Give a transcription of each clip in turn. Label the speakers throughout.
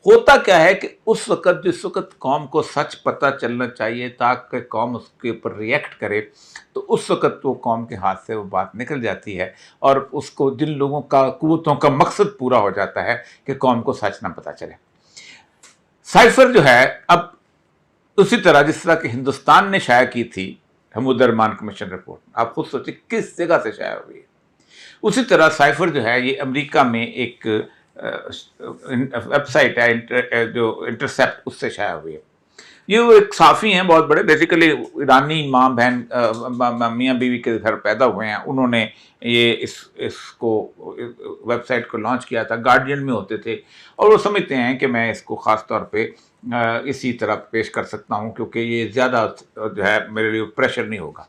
Speaker 1: ہوتا کیا ہے کہ اس وقت جس وقت قوم کو سچ پتہ چلنا چاہیے تاکہ قوم اس کے اوپر ریئیکٹ کرے، تو اس وقت وہ قوم کے ہاتھ سے وہ بات نکل جاتی ہے، اور اس کو جن لوگوں کا قوتوں کا مقصد پورا ہو جاتا ہے کہ قوم کو سچ نہ پتہ چلے۔ سائفر جو ہے اب اسی طرح جس طرح کہ ہندوستان نے شائع کی تھی حمود الرحمان کمیشن رپورٹ، آپ خود سوچیں کس جگہ سے شائع ہوئی ہے، اسی طرح سائفر جو ہے یہ امریکہ میں ایک ویب سائٹ ہے جو انٹرسیپٹ، اس سے شائع ہوئی ہے۔ یہ وہ ایک صحافی ہیں بہت بڑے، بیسیکلی ایرانی ماں بہن میاں بیوی کے گھر پیدا ہوئے ہیں، انہوں نے یہ اس کو ویب سائٹ کو لانچ کیا تھا، گارڈین میں ہوتے تھے، اور وہ سمجھتے ہیں کہ میں اس کو خاص طور پہ اسی طرح پیش کر سکتا ہوں کیونکہ یہ زیادہ جو ہے میرے لیے پریشر نہیں ہوگا،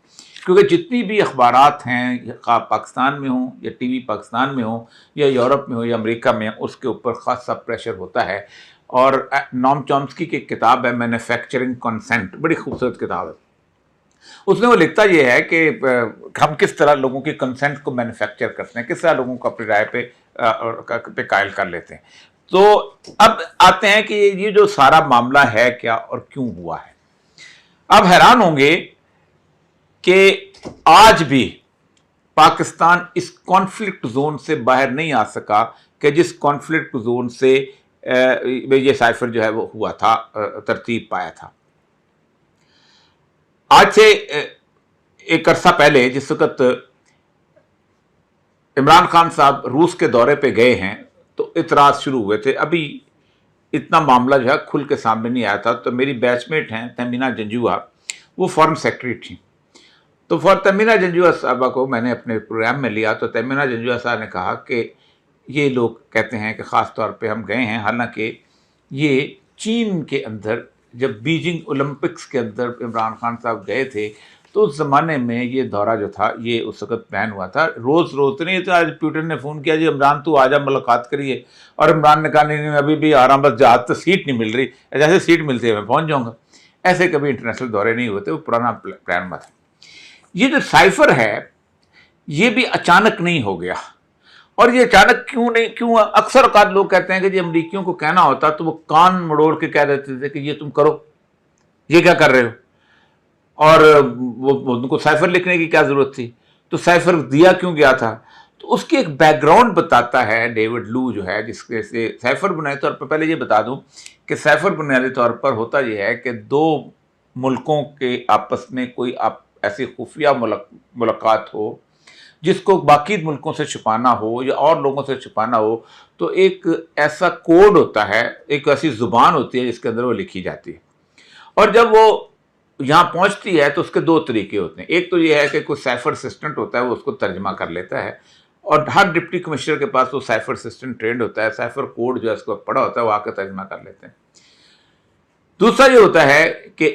Speaker 1: کیونکہ جتنی بھی اخبارات ہیں خواہ پاکستان میں ہوں یا ٹی وی پاکستان میں ہوں یا یورپ میں ہو یا امریکہ میں، اس کے اوپر خاصا پریشر ہوتا ہے۔ اور نام چومسکی کی ایک کتاب ہے مینوفیکچرنگ کنسنٹ، بڑی خوبصورت کتاب ہے، اس میں وہ لکھتا یہ ہے کہ ہم کس طرح لوگوں کی کنسنٹ کو مینوفیکچر کرتے ہیں، کس طرح لوگوں کو اپنی رائے پہ قائل کر لیتے ہیں۔ تو اب آتے ہیں کہ یہ جو سارا معاملہ ہے کیا اور کیوں ہوا ہے۔ اب حیران ہوں گے کہ آج بھی پاکستان اس کانفلکٹ زون سے باہر نہیں آ سکا کہ جس کانفلکٹ زون سے یہ سائفر جو ہے وہ ہوا تھا، ترتیب پایا تھا۔ آج سے ایک عرصہ پہلے جس وقت عمران خان صاحب روس کے دورے پہ گئے ہیں تو اعتراض شروع ہوئے تھے، ابھی اتنا معاملہ جو ہے کھل کے سامنے نہیں آیا تھا۔ تو میری بیچ میٹ ہیں تہمینہ جنجوعہ، وہ فارن سیکرٹری تھیں، تو تہمینہ جنجوعہ صاحبہ کو میں نے اپنے پروگرام میں لیا، تو تہمینہ جنجوعہ صاحب نے کہا کہ یہ لوگ کہتے ہیں کہ خاص طور پہ ہم گئے ہیں، حالانکہ یہ چین کے اندر جب بیجنگ اولمپکس کے اندر عمران خان صاحب گئے تھے تو اس زمانے میں یہ دورہ جو تھا یہ اس وقت پلان ہوا تھا، روز نہیں تھا۔ آج پیوٹن نے فون کیا، جی عمران تو آ جا ملاقات کریے، اور عمران نے کہا نہیں ابھی بھی آ رہا ہوں، بس جہاز تو سیٹ نہیں مل رہی، جیسے سیٹ ملتی ہے میں پہنچ جاؤں گا۔ ایسے کبھی انٹرنیشنل دورے نہیں ہوتے، وہ پرانا پلان میں تھا۔ یہ جو سائفر ہے یہ بھی اچانک نہیں ہو گیا، اور یہ اچانک کیوں اکثر اوقات لوگ کہتے ہیں کہ جی امریکیوں کو کہنا ہوتا تو وہ کان مڑوڑ کے کہہ دیتے تھے کہ یہ تم کرو، یہ کیا کر رہے ہو، اور وہ ان کو سائفر لکھنے کی کیا ضرورت تھی، تو سائفر دیا کیوں گیا تھا۔ تو اس کی ایک بیک گراؤنڈ بتاتا ہے ڈیوڈ لو جو ہے، جس کے سے سائفر بنیادی طور پر، پہلے یہ بتا دوں کہ سائفر بنیادی طور پر ہوتا یہ ہے کہ دو ملکوں کے آپس میں کوئی ایسی خفیہ ملاقات ہو جس کو باقی ملکوں سے چھپانا ہو یا اور لوگوں سے چھپانا ہو، تو ایک ایسا کوڈ ہوتا ہے، ایک ایسی زبان ہوتی ہے جس کے اندر وہ لکھی جاتی ہے، اور جب وہ یہاں پہنچتی ہے تو اس کے دو طریقے ہوتے ہیں۔ ایک تو یہ ہے کہ کوئی سائفر اسسٹنٹ ہوتا ہے، وہ اس کو ترجمہ کر لیتا ہے، اور ہر ڈپٹی کمشنر کے پاس وہ سائفر اسسٹنٹ ٹرینڈ ہوتا ہے، سائفر کوڈ جو ہے اس کو پڑھا ہوتا ہے، وہ آ کے ترجمہ کر لیتے ہیں۔ دوسرا یہ ہوتا ہے کہ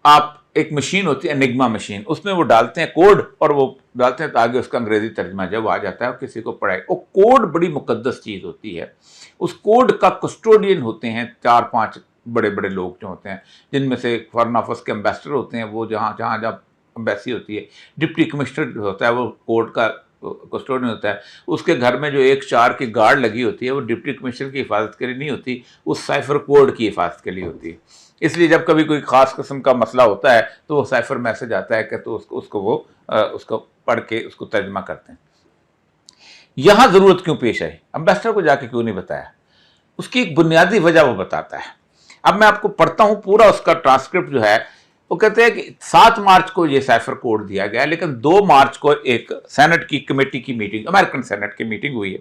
Speaker 1: آپ ایک مشین ہوتی ہے انگما مشین، اس میں وہ ڈالتے ہیں کوڈ، اور وہ ڈالتے ہیں تاکہ اس کا انگریزی ترجمہ جب آ جاتا ہے اور کسی کو پڑھائے۔ وہ کوڈ بڑی مقدس چیز ہوتی ہے، اس کوڈ کا کسٹوڈین ہوتے ہیں 4-5 بڑے بڑے لوگ جو ہوتے ہیں، جن میں سے فارن آفس کے امبیسڈر ہوتے ہیں، وہ جہاں جب امبیسی ہوتی ہے، ڈپٹی کمشنر جو ہوتا ہے وہ کوڈ کا کسٹوڈین ہوتا ہے، اس کے گھر میں جو 1-4 کی گارڈ لگی ہوتی ہے وہ ڈپٹی کمشنر کی حفاظت کے لیے نہیں ہوتی، اس سائفر کوڈ کی حفاظت کے لیے ہوتی ہے۔ اس لیے جب کبھی کوئی خاص قسم کا مسئلہ ہوتا ہے تو وہ سائفر میسج آتا ہے کہ تو اس کو پڑھ کے اس کو ترجمہ کرتے ہیں۔ یہاں ضرورت کیوں پیش آئی، امبیسڈر کو جا کے کیوں نہیں بتایا، اس کی ایک بنیادی وجہ وہ بتاتا ہے۔ اب میں آپ کو پڑھتا ہوں پورا اس کا ٹرانسکرپٹ جو ہے۔ وہ کہتے ہیں کہ 7 مارچ کو یہ سائفر کوڈ دیا گیا، لیکن 2 مارچ کو ایک سینٹ کی کمیٹی کی میٹنگ، امریکن سینٹ کی میٹنگ ہوئی ہے،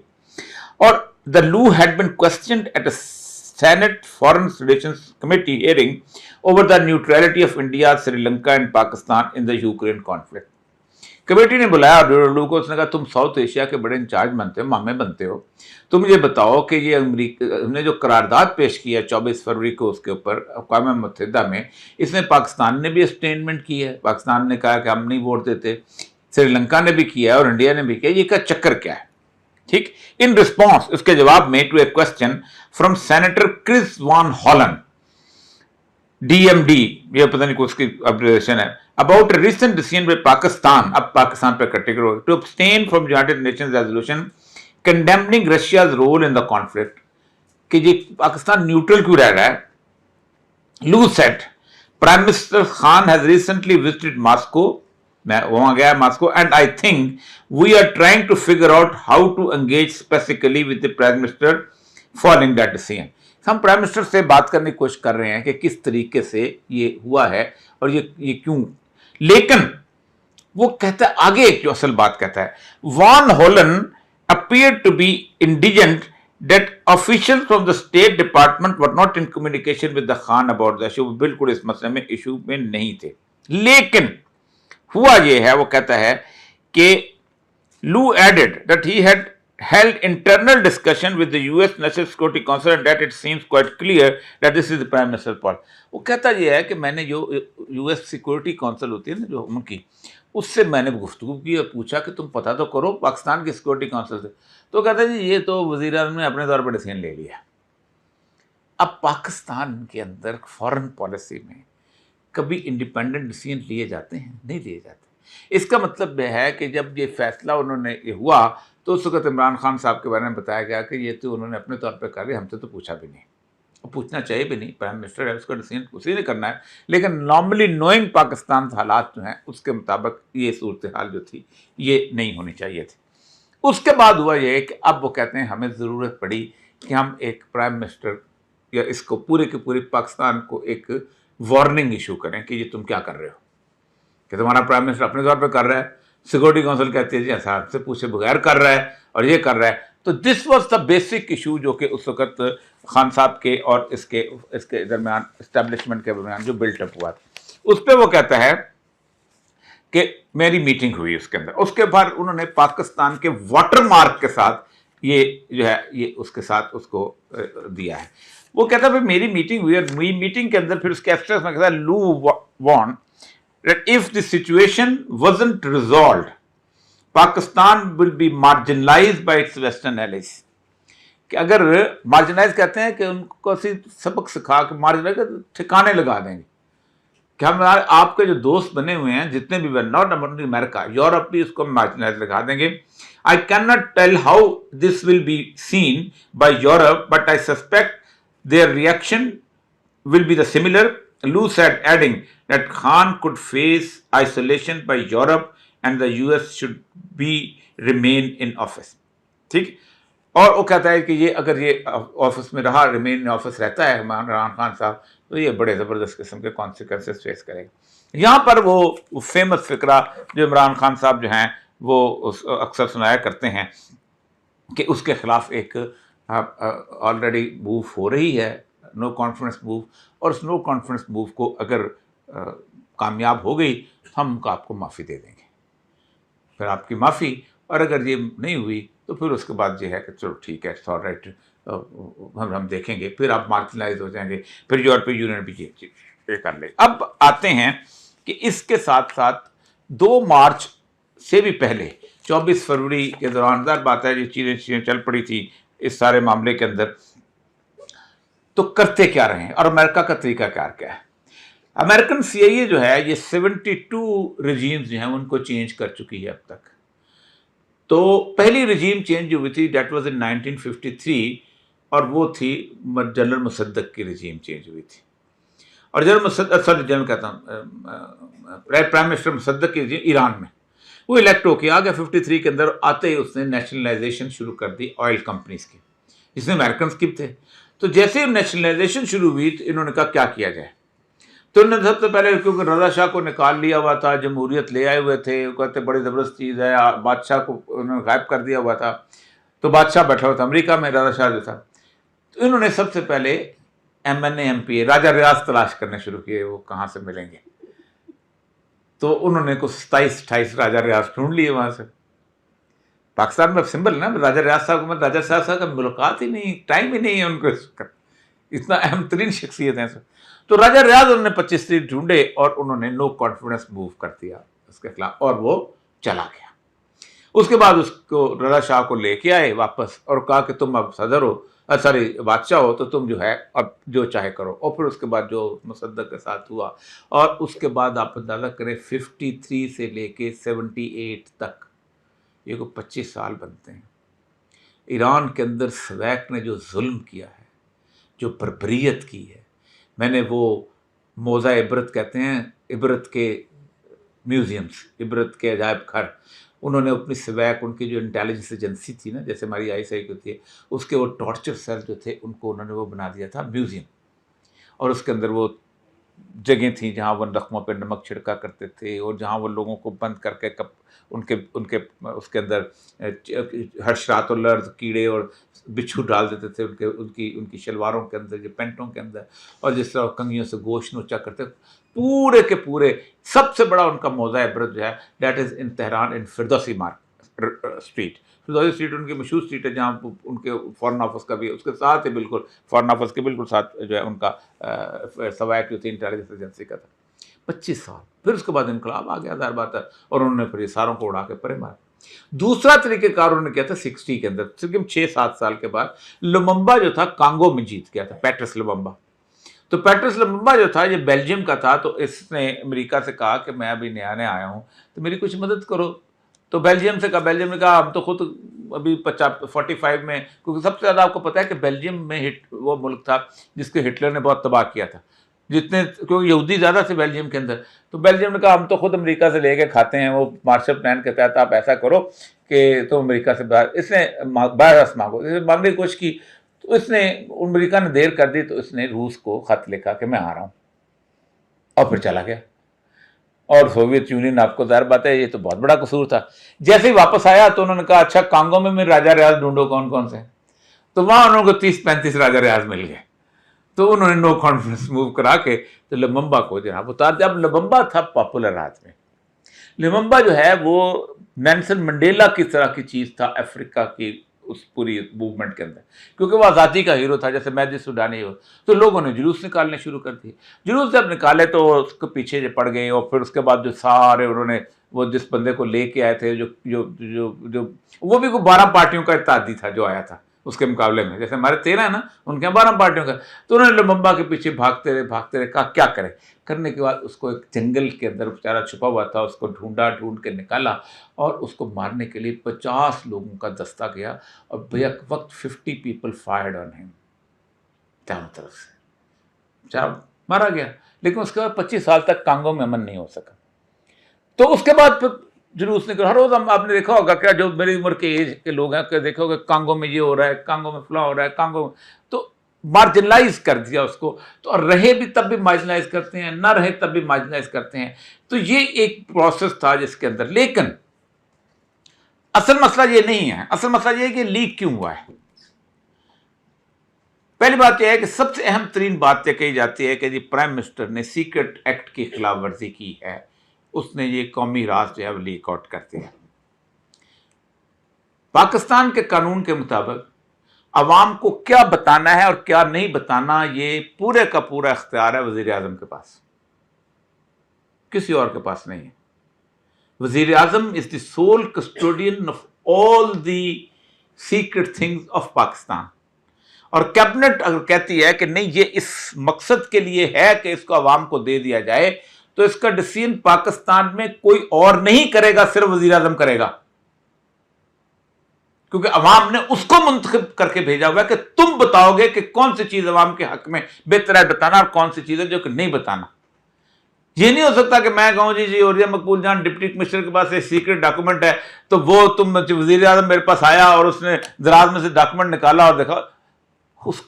Speaker 1: اور the law had been questioned at a Senate Foreign Relations Committee hearing over the neutrality of India, Sri Lanka and Pakistan in the Ukraine conflict. Committee نے بلایا لو کو، اس نے کہا تم ساؤتھ ایشیا کے بڑے انچارج بنتے ہو، مامے بنتے ہو، تم یہ بتاؤ کہ یہ امریکہ نے جو قرارداد پیش کی ہے 24 فروری کو اس کے اوپر اقوام متحدہ میں، اس میں پاکستان نے بھی اسٹیٹمنٹ کی ہے، پاکستان نے کہا کہ ہم نہیں ووٹ دیتے، سری لنکا نے بھی کیا ہے اور انڈیا نے بھی کیا، یہ کا چکر کیا ہے؟ ٹھیک، ان رسپانس اس کے جواب میں to a question from senator Chris Van Hollen DMD، یہ پتہ نہیں کچھ کی ابریویشن ہے، about a recent decision by Pakistan، اب پاکستان پر کٹیگر ہو، to abstain from United Nations resolution condemning Russia's role in the conflict۔ کہ یہ پاکستان نیوٹرل کیوں رہ رہا ہے. لو set Prime Minister Khan has recently visited Moscow. میں وہاں گیا Moscow and I think we are trying to figure out how to engage specifically with the prime minister following that decision. ہم پرائم منسٹر سے بات کرنے کی کوشش کر رہے ہیں کہ کس طریقے سے یہ ہوا ہے اور یہ کیوں. لیکن وہ کہتا ہے آگے ایک جو اصل بات کہتا ہے وان ہولن appeared to be indigent that officials from the State Department were not in communication with the Khan about the issue. بالکل اس مسئلے میں ایشو میں نہیں تھے. لیکن ہوا یہ ہے وہ کہتا ہے کہ Lou added that he had held internal discussion with the US National Security Council and that it seems quite clear that this is the Prime Minister's policy. وہ کہتا یہ ہے کہ میں نے جو US Security Council ہوتی ہے نا جو ان کی, اس سے میں نے گفتگو کی اور پوچھا کہ تم پتہ تو کرو پاکستان کی سیکورٹی کونسل سے. تو کہتا ہے جی یہ تو وزیر اعظم نے اپنے طور پر ڈیسیژن لے لیا. اب پاکستان کے اندر فارن پالیسی میں کبھی انڈیپینڈنٹ ڈیسیژن لیے جاتے ہیں؟ نہیں لیے جاتے. اس کا مطلب یہ ہے کہ جب یہ فیصلہ انہوں نے یہ ہوا تو اس وقت عمران خان صاحب کے بارے میں بتایا گیا کہ یہ تو انہوں نے اپنے طور پہ کر لیا, ہم سے تو پوچھا بھی نہیں, اور پوچھنا چاہیے بھی نہیں. پرائم منسٹر ہے, اس کا ڈیسیژن اسی نے کرنا ہے. لیکن نارملی نوئنگ پاکستان حالات جو ہیں اس کے مطابق یہ صورتحال جو تھی یہ نہیں ہونی چاہیے تھی. اس کے بعد ہوا یہ کہ اب وہ کہتے ہیں ہمیں ضرورت پڑی کہ ہم ایک پرائم منسٹر یا اس کو پورے کے پورے پاکستان کو ایک وارننگ ایشو کریں کہ یہ تم کیا کر رہے ہو, کہ تمہارا پرائم منسٹر اپنے طور پہ کر رہا ہے, سیکورٹی کونسل کہتی ہے جی صاحب سے پوچھے بغیر کر رہا ہے اور یہ کر رہا ہے. تو this was the basic issue جو کہ اس وقت خان صاحب کے اور اس کے درمیان اسٹیبلشمنٹ کے درمیان جو بلٹ اپ ہوا تھا. اس پہ وہ کہتا ہے کہ میری میٹنگ ہوئی اس کے اندر. اس کے بعد انہوں نے پاکستان کے واٹر مارک کے ساتھ یہ جو ہے یہ اس کے ساتھ اس کو دیا ہے. وہ کہتا ہے میری میٹنگ ہوئی, اور میری میٹنگ کے اندر پھر اس کے ایبسٹریکٹ میں کہتا ہے لو وان that if the situation wasn't resolved, Pakistan will be marginalized by its western allies. کہ اگر مارجنائز کہتے ہیں کہ ان کو سبق سکھا کے مارجنائز ٹھکانے لگا دیں گے کہ ہم آپ کے جو دوست بنے ہوئے ہیں جتنے بھی ناٹ امریکہ, یورپ بھی اس کو مارجنائز لگا دیں گے. I cannot tell how this will be seen by Europe, but I suspect their reaction will be the similar. Lou said, adding that Khan could face isolation by Europe and the US should remain in office. ٹھیک. اور وہ کہتا ہے کہ یہ اگر یہ office میں رہا, ریمین ان آفس رہتا ہے عمران خان صاحب, تو یہ بڑے زبردست قسم کے کانسیکوینسز فیس کرے گا. یہاں پر وہ فیمس فقرہ جو عمران خان صاحب جو ہیں وہ اکثر سنایا کرتے ہیں کہ اس کے خلاف ایک آلریڈی موو ہو رہی ہے, نو کانفیڈنس موو, اور اس نو کانفیڈنس موو کو اگر کامیاب ہو گئی ہم آپ کو معافی دے دیں گے, پھر آپ کی معافی, اور اگر یہ نہیں ہوئی تو پھر اس کے بعد یہ ہے کہ چلو ٹھیک ہے اٹس آل رائٹ, ہم دیکھیں گے, پھر آپ مارجنلائز ہو جائیں گے, پھر یورپی یونین بھی یہ کر لے. اب آتے ہیں کہ اس کے ساتھ ساتھ 2 مارچ سے بھی پہلے 24 فروری کے دوران ظاہر بات ہے یہ چیزیں چل پڑی تھی اس سارے معاملے کے اندر. تو کرتے کیا رہے ہیں اور امریکہ کا طریقہ کار کیا ہے؟ امریکن سی آئی اے جو ہے یہ 72 رجیمز جو ہیں ان کو چینج کر چکی ہے اب تک. تو پہلی رجیم چینج جو ہوئی تھی دیٹ واز ان 1953, اور وہ تھی جنرل مصدق کی رجیم چینج ہوئی تھی. اور جنرل مصدق جنرل کہتا ہوں پرائم منسٹر مصدق کی رجیم ایران میں وہ الیکٹ ہو کے آ گیا 53 کے اندر. آتے ہی اس نے نیشنلائزیشن شروع کر دی آئل کمپنیز کی, جس میں امریکنس کی تھے. تو جیسے نیشنلائزیشن شروع ہوئی تو انہوں نے کہا کیا کیا جائے. تو انہوں نے سب سے پہلے کیونکہ رضا شاہ کو نکال لیا ہوا تھا, جمہوریت لے آئے ہوئے تھے, وہ کہتے بڑی زبردست چیز ہے, بادشاہ کو انہوں نے غائب کر دیا ہوا تھا, تو بادشاہ بیٹھا ہوا تھا امریکہ میں رضا شاہ جو تھا. تو انہوں نے سب سے پہلے M N A M P A Raja Riaz تلاش کرنے شروع کیے, وہ کہاں سے ملیں گے. تو انہوں نے کچھ 27-28 راجہ ریاض ڈھونڈ لیے وہاں سے. پاکستان میں سمبل نا راجہ ریاض صاحب کو, راجہ صاحب کا ملاقات ہی نہیں, ٹائم ہی نہیں ہے ان کو, اتنا اہم ترین شخصیت ہیں. تو راجہ ریاض انہوں نے 25 ڈھونڈے اور انہوں نے نو کانفیڈنس موو کر دیا اس کے خلاف, اور وہ چلا گیا. اس کے بعد اس کو رضا شاہ کو لے کے آئے واپس اور کہا کہ تم اب صدر ہو, بادشاہ ہو, تو تم جو ہے اب جو چاہے کرو. اور پھر اس کے بعد جو مصدق کے ساتھ ہوا, اور اس کے بعد آپ اندازہ کریں 53 سے لے کے 78 تک, یہ کو 25 سال بنتے ہیں. ایران کے اندر سویک نے جو ظلم کیا ہے, جو بربریت کی ہے. میں نے وہ موضع عبرت کہتے ہیں، عبرت کے میوزیمز، عبرت کے عجائب گھر، انہوں نے اپنی سویک، ان کی جو انٹیلیجنس ایجنسی تھی نا، جیسے ہماری آئی سی آئی کی ہوتی ہے، اس کے وہ ٹارچر سیل جو تھے ان کو انہوں نے وہ بنا دیا تھا میوزیم. اور اس کے اندر وہ جگہیں تھیں جہاں وہ زخموں پہ نمک چھڑکا کرتے تھے، اور جہاں وہ لوگوں کو بند کر کے ان کے اس کے اندر حشرات الارض، کیڑے اور بچھو ڈال دیتے تھے ان کی شلواروں کے اندر، جو پینٹوں کے اندر، اور جس طرح کنگھیوں سے گوشت نوچا کرتے. پورے کے پورے سب سے بڑا ان کا موضع عبرت جو ہے that is in Tehran, in Ferdowsi street. Ferdowsi street ان کی مشہور اسٹریٹ ہے جہاں ان کے فارن آفس کا بھی ہے، اس کے ساتھ ہی بالکل فارن آفس کے بالکل ساتھ جو ہے ان کا سوائٹ جو تھی انٹیلیجنس ایجنسی کا تھا. 25 سال. پھر اس کے بعد انقلاب آ گیا ظاہر بات ہے، اور انہوں نے پھر یہ ساروں کو اڑا کے پرے مارا. دوسرا طریقہ کار انہوں نے کیا تھا 60 کے اندر، صرف 6-7 سال کے بعد لوممبا جو تھا کانگو میں جیت گیا تھا، پیٹرس لوممبا. تو پیٹرس لوممبا جو تھا یہ بیلجیم کا تھا. تو اس نے امریکہ سے کہا کہ میں ابھی نیا آیا ہوں تو میری کچھ مدد کرو. تو بیلجیم سے کہا، بیلجیم نے کہا ہم تو خود ابھی 45 میں، کیونکہ سب سے زیادہ آپ کو پتا ہے کہ بیلجیم میں وہ ملک تھا جس کو ہٹلر نے بہت تباہ کیا تھا، کیونکہ یہودی زیادہ تھے بیلجیم کے اندر. تو بیلجیم نے کہا ہم تو خود امریکہ سے لے کے کھاتے ہیں، وہ مارشل پلان کے تحت آپ ایسا کرو کہ تم امریکہ سے باہر. اس نے باہر مانگو، مانگنے کی کوشش کی. تو اس نے، امریکہ نے دیر کر دی تو اس نے روس کو خط لکھا کہ میں آ رہا ہوں، اور پھر چلا گیا. اور سوویت یونین، آپ کو ظاہر بات ہے یہ تو بہت بڑا قصور تھا. جیسے ہی واپس آیا تو انہوں نے کہا اچھا کانگو میں راجہ ریاض ڈھونڈو کون کون سے. تو وہاں انہوں کو 30-35 راجہ ریاض مل گئے. تو انہوں نے نو کانفیڈنس موو کرا کے تو لوممبا کو جناب اتار دیا. اب لوممبا تھا پاپولر آدمی. لوممبا جو ہے وہ نیلسن منڈیلا کی طرح کی چیز تھا افریقہ کی اس پوری موومنٹ کے اندر، کیونکہ وہ آزادی کا ہیرو تھا، جیسے مہدی سوڈانی ہو. تو لوگوں نے جلوس نکالنے شروع کر دیے. جلوس جب نکالے تو اس کے پیچھے جو پڑ گئے، اور پھر اس کے بعد جو سارے انہوں نے وہ جس بندے کو لے کے آئے تھے جو وہ بھی 12 پارٹیوں کا اتحادی تھا جو آیا تھا اس کے مقابلے میں، جیسے ہمارے 13 ہے نا، ان کے 12 پارٹیوں کا. تو انہوں نے لوممبا کے پیچھے بھاگتے رہے کہا کیا کرے. کرنے کے بعد اس کو ایک جنگل کے اندر بیچارہ چھپا ہوا تھا، اس کو ڈھونڈ کے نکالا، اور اس کو مارنے کے لیے 50 لوگوں کا دستہ گیا، اور بیک وقت 50 پیپل فائرڈ آن ہم چاروں طرف سے. بیچارہ مارا گیا. لیکن اس کے بعد 25 سال تک کانگو میں امن نہیں ہو سکا. تو اس کے بعد پھر جلوس نکل، ہر روز آپ نے دیکھا ہوگا کیا، جو میری عمر کے ایج کے لوگ ہیں کہ دیکھو گے کانگو میں یہ ہو رہا ہے، کانگو میں فلاں ہو رہا ہے، کانگو میں. تو مارجنلائز کر دیا اس کو. تو اور رہے بھی تب بھی مارجنلائز کرتے ہیں، نہ رہے تب بھی مارجنلائز کرتے ہیں. تو یہ ایک پروسیس تھا جس کے اندر. لیکن اصل مسئلہ یہ نہیں ہے. اصل مسئلہ یہ ہے کہ لیک کیوں ہوا ہے. پہلی بات یہ ہے کہ سب سے اہم ترین بات یہ کہی جاتی ہے کہ جی پرائم منسٹر نے سیکرٹ ایکٹ کی خلاف ورزی کی ہے، اس نے یہ قومی راز جو ہے وہ لیک آؤٹ کر دیا. پاکستان کے قانون کے مطابق عوام کو کیا بتانا ہے اور کیا نہیں بتانا، یہ پورے کا پورا اختیار ہے وزیر اعظم کے پاس، کسی اور کے پاس نہیں ہے. وزیر اعظم is the sole custodian of all the secret things of Pakistan. اور کیبنٹ اگر کہتی ہے کہ نہیں یہ اس مقصد کے لیے ہے کہ اس کو عوام کو دے دیا جائے، تو اس کا ڈیسیژن پاکستان میں کوئی اور نہیں کرے گا، صرف وزیر اعظم کرے گا. کیونکہ عوام نے اس کو منتخب کر کے بھیجا ہوا ہے کہ تم بتاؤ گے کہ کون سی چیز عوام کے حق میں بہتر ہے بتانا، اور کون سی چیز ہے جو کہ نہیں بتانا. یہ نہیں ہو سکتا کہ میں کہوں جی اوریا مقبول جان ڈپٹی کمشنر کے پاس ایک سیکرٹ ڈاکومنٹ ہے، تو وہ تم وزیر اعظم میرے پاس آیا اور اس نے دراز میں سے ڈاکومنٹ نکالا اور دیکھا. اس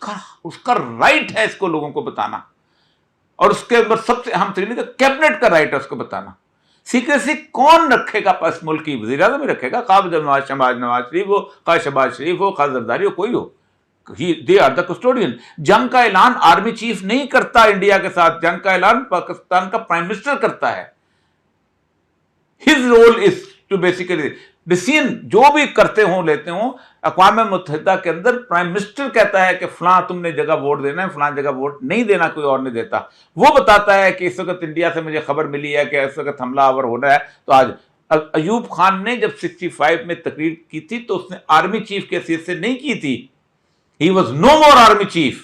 Speaker 1: کا رائٹ ہے اس کو لوگوں کو بتانا. اور اس کے اندر سب سے اہم ترین کیبنٹ کا رائٹ ہے اس کو بتانا. سیکریسی کون رکھے گا پس ملک کی؟ وزیر اعظم ہی رکھے گا، خواہ نواز شریف ہو، خواہ شہباز شریف ہو، خواہ زرداری ہو، کوئی ہو. They are the custodian. جنگ کا اعلان آرمی چیف نہیں کرتا انڈیا کے ساتھ، جنگ کا اعلان پاکستان کا پرائم منسٹر کرتا ہے. His role is to basically decision جو بھی کرتے ہوں لیتے ہوں. اقوام متحدہ کے اندر پرائم منسٹر کہتا ہے کہ فلاں تم نے جگہ ووٹ دینا ہے، فلاں جگہ ووٹ نہیں دینا، کوئی اور نہیں دیتا. وہ بتاتا ہے کہ اس وقت انڈیا سے مجھے خبر ملی ہے کہ اس وقت حملہ آور ہونا ہے. تو آج ایوب خان نے جب 65 میں تقریر کی تھی تو اس نے آرمی چیف کی حیثیت سے نہیں کی تھی. He was no more army chief.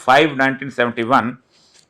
Speaker 1: 5, 1971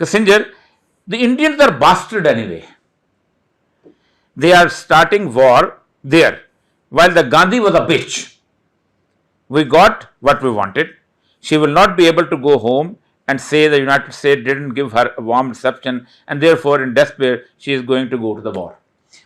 Speaker 1: Kissinger, the Indians are bastard anyway. They are starting war there, while the Gandhi was a bitch. We got what we wanted. She will not be able to go home and say the United States didn't give her a warm reception and therefore in despair she is going to go to the war.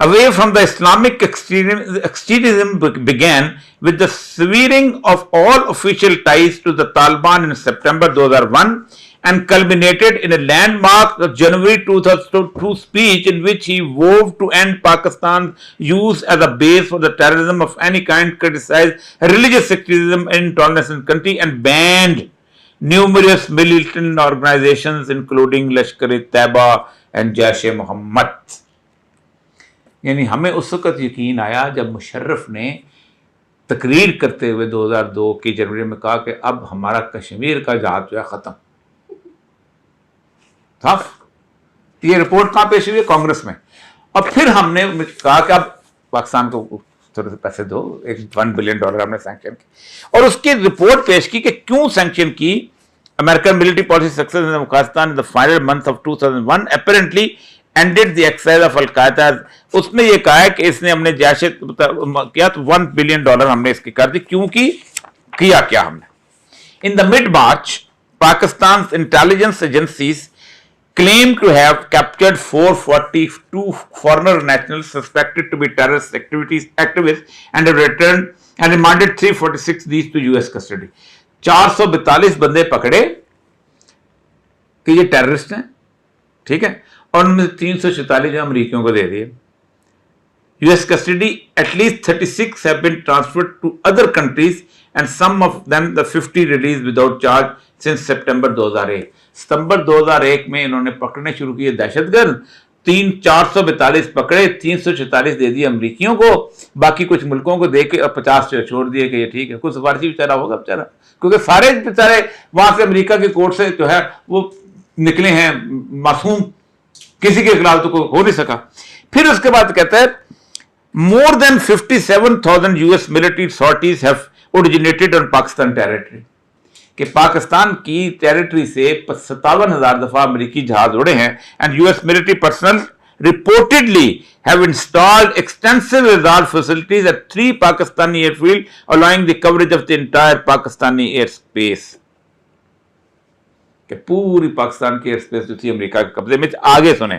Speaker 1: away from the Islamic extremism began with the severing of all official ties to the Taliban in September 2001 and culminated in a landmark January 2002 speech in which he vowed to end Pakistan's use as a base for the terrorism of any kind, criticized religious sectarianism and intolerance in the country, and banned numerous militant organizations including Lashkar-e-Taiba and Jaish-e-Mohammed. یعنی ہمیں اس وقت یقین آیا جب مشرف نے تقریر کرتے ہوئے 2002 کی جنوری میں کہا کہ اب ہمارا کشمیر کا جہاد جو ہے ختم. صاف یہ رپورٹ کہاں پیش ہوئی ہے؟ کانگریس میں. اور پھر ہم نے کہا کہ اب پاکستان کو تھوڑے سے پیسے دو، ایک $1 بلین ہم نے سینکشن کی، اور اس کی رپورٹ پیش کی کہ کیوں سینکشن کی. American military policy success in Afghanistan in the final month of 2001 apparently ended the exercise of Al-Qaeda. اس میں یہ کہا ہے کہ اس نے ہم نے جیش کیا تو $1 بلین ہم نے اس کی کر دی. کیوں کی؟ کیا ہم نے. In the mid-March, Pakistan's intelligence agencies claimed to have captured 442 foreign nationals suspected to be terrorist activists and have returned and remanded 346 these to US custody. 442 بندے پکڑے کہ یہ ٹیررسٹ ہیں، ٹھیک ہے، اور ان میں 346 جو امریکیوں کو دے دیے. US custody, at least 36 have been transferred to other countries and some of them the 50 released without charge since September 2001. ستمبر 2001 میں انہوں نے پکڑنے شروع کیے دہشت گرد. 442 پکڑے، 346 دے دیے امریکیوں کو، باقی کچھ ملکوں کو دے کے اور 50 چھوڑ دیے کہ یہ ٹھیک ہے. کوئی سفارشی بیچارہ ہوگا بیچارہ، کیونکہ سارے بیچارے وہاں سے امریکہ کی کورٹ سے جو ہے وہ نکلے ہیں معصوم، کسی کے خلاف تو کوئی ہو نہیں سکا. پھر اس کے بعد کہتا ہے more than 57,000 US military sorties have originated on Pakistan territory. کہ پاکستان کی ٹیریٹری سے 57,000 دفعہ امریکی جہاز اڑے ہیں. and US military personnel reportedly have installed extensive radar facilities at 3 Pakistani airfields allowing the coverage of the entire Pakistani airspace. کہ پوری پاکستان کی ایئر اسپیس جو تھی امریکہ کے قبضے میں. آگے سنیں.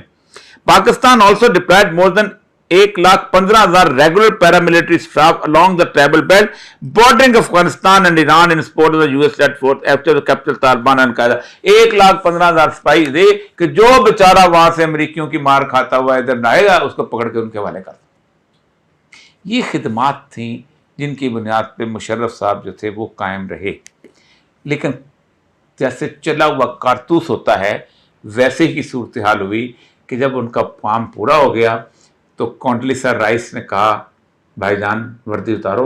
Speaker 1: Pakistan also deployed more than 1,15,000 regular paramilitary staff along the tribal belt bordering Afghanistan and Iran in support of the US-led force after the capital Taliban and Al-Qaeda. 1,15,000 سپاہی دے کہ جو بیچارہ وہاں سے امریکیوں کی مار کھاتا ہوا ادھر نہ آئے گا اس کو پکڑ کے ان کے حوالے کرتا. یہ خدمات تھیں جن کی بنیاد پہ مشرف صاحب جو تھے وہ قائم رہے. لیکن جیسے چلا ہوا کارتوس ہوتا ہے ویسے ہی صورتحال ہوئی کہ جب ان کا کام پورا ہو گیا تو کونڈلیسا رائس نے کہا بھائی جان وردی اتارو،